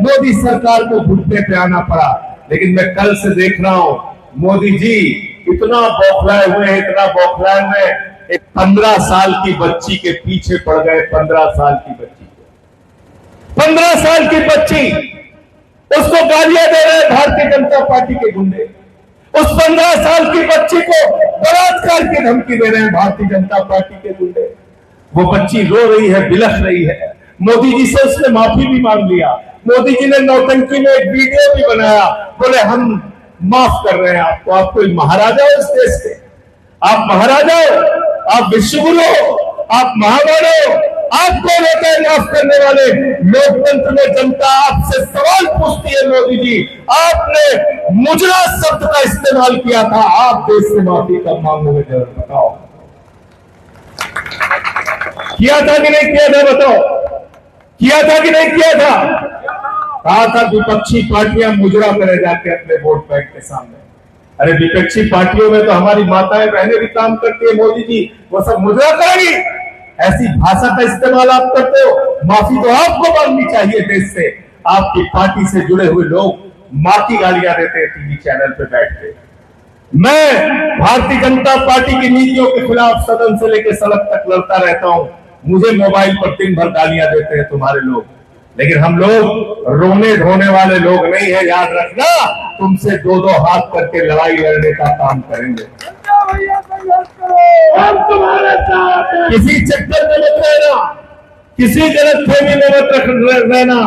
मोदी सरकार को घुटने पे आना पड़ा। लेकिन मैं कल से देख रहा हूं मोदी जी इतना बौखलाए हुए हैं, इतना बौखलाए हुए, एक 15 साल की बच्ची के पीछे पड़ गए। 15 साल की बच्ची, 15 साल की बच्ची, उसको गालियां दे रहे हैं भारतीय जनता पार्टी के गुंडे। उस 15 साल की बच्ची को बलात्कार की धमकी दे रहे हैं भारतीय जनता पार्टी के गुंडे। वो बच्ची रो रही है, बिलख रही है। मोदी जी से उसने माफी भी मांग लिया। मोदी जी ने नौटंकी में एक वीडियो भी बनाया, बोले हम माफ कर रहे हैं आपको, आप कोई महाराजा हो इस देश के, आप महाराजा हो, आप विश्वगुरु हो, आप महामानव हो, आप कौन होते हैं माफ करने वाले? लोकतंत्र में जनता आपसे सवाल पूछती है मोदी जी, आपने मुजरा शब्द का इस्तेमाल किया था, आप देश से माफी कब मांगोगे जरा बताओ? किया था कि नहीं किया था बताओ? किया था कि नहीं किया था? कहा था विपक्षी पार्टियां मुजरा करे जाके अपने वोट बैंक के सामने। अरे विपक्षी पार्टियों में तो हमारी माताएं बहनें भी काम करती है मोदी जी, वो सब मुजरा करेंगी? ऐसी भाषा का इस्तेमाल आप करते हो, माफी तो आपको मांगनी चाहिए देश से। आपकी पार्टी से जुड़े हुए लोग मां की गालियां देते हैं टीवी चैनल पे बैठ के। मैं भारतीय जनता पार्टी की नीतियों के खिलाफ सदन से लेकर सड़क तक लड़ता रहता हूं। मुझे मोबाइल पर दिन भर गालियां देते हैं तुम्हारे लोग, लेकिन हम लोग रोने धोने वाले लोग नहीं है, याद रखना। तुमसे दो दो हाथ करके लड़ाई लड़ने का काम करेंगे। हम तुम्हारे साथ हैं। किसी चक्कर में मत रहना, किसी गलतफहमी में मत रहना।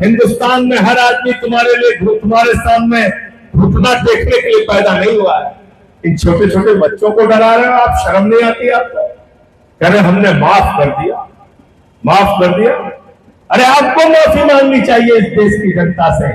हिंदुस्तान में हर आदमी तुम्हारे लिए, तुम्हारे सामने घुटना टेकने के लिए पैदा नहीं हुआ है। इन छोटे छोटे बच्चों को डरा रहे हो आप, शर्म नहीं आती आपको? कह रहे हमने माफ कर दिया, माफ कर दिया। अरे आपको माफी मांगनी चाहिए इस देश की जनता से।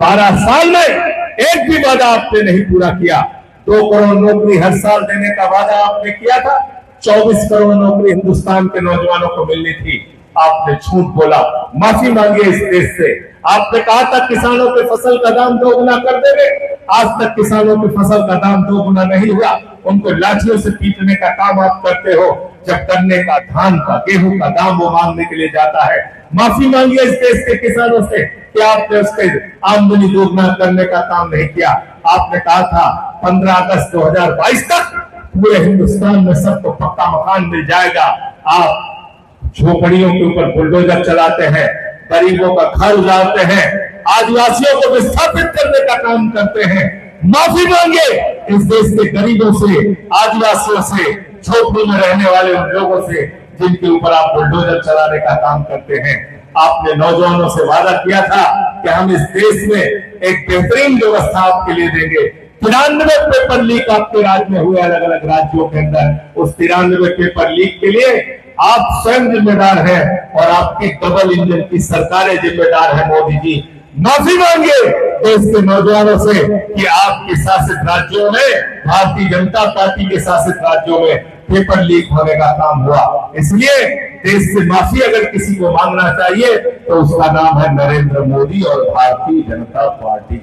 12 साल में एक भी वादा आपने नहीं पूरा किया। 2 करोड़ नौकरी हर साल देने का वादा आपने किया था। 24 करोड़ नौकरी हिंदुस्तान के नौजवानों को मिलनी थी, आपने झूठ बोला। माफी मांगिए इस देश से। आपने कहा था किसानों के फसल का दाम 2 गुना कर देंगे, आज तक किसानों की फसल का दाम 2 गुना नहीं हुआ। उनको लाठियों से पीटने का काम आप करते हो, जब गन्ने का, धान का, गेहूं का दाम वो मांगने के लिए जाता है। माफी मांगिए इस देश के किसानों से कि आपने उसके आमदनी दोगुना करने का काम नहीं किया। आपने कहा था 15 अगस्त 2022 तक पूरे हिंदुस्तान में सबको पक्का मकान मिल जाएगा। आप झोपड़ियों के ऊपर बुलडोजर चलाते हैं, गरीबों का घर उजाड़ते हैं, आदिवासियों को विस्थापित करने का काम करते हैं। माफी मांगे इस देश के गरीबों से, आदिवासियों से, झोपड़ी में रहने वाले उन लोगों से जिनके ऊपर आप बुलडोजर चलाने का काम करते हैं। आपने नौजवानों से वादा किया था कि हम इस देश में एक बेहतरीन व्यवस्था आपके लिए देंगे। 93 पेपर लीक आपके राज्य में हुए, अलग अलग राज्यों के अंदर। उस 93 पेपर लीक के लिए आप स्वयं जिम्मेदार हैं और आपकी डबल इंजन की सरकारें जिम्मेदार है। मोदी जी माफी मांगे देश के नौजवानों से कि आपके शासित राज्यों में, भारतीय जनता पार्टी के शासित राज्यों में पेपर लीक होने का काम हुआ। इसलिए देश से माफी अगर किसी को मांगना चाहिए तो उसका नाम है नरेंद्र मोदी और भारतीय जनता पार्टी।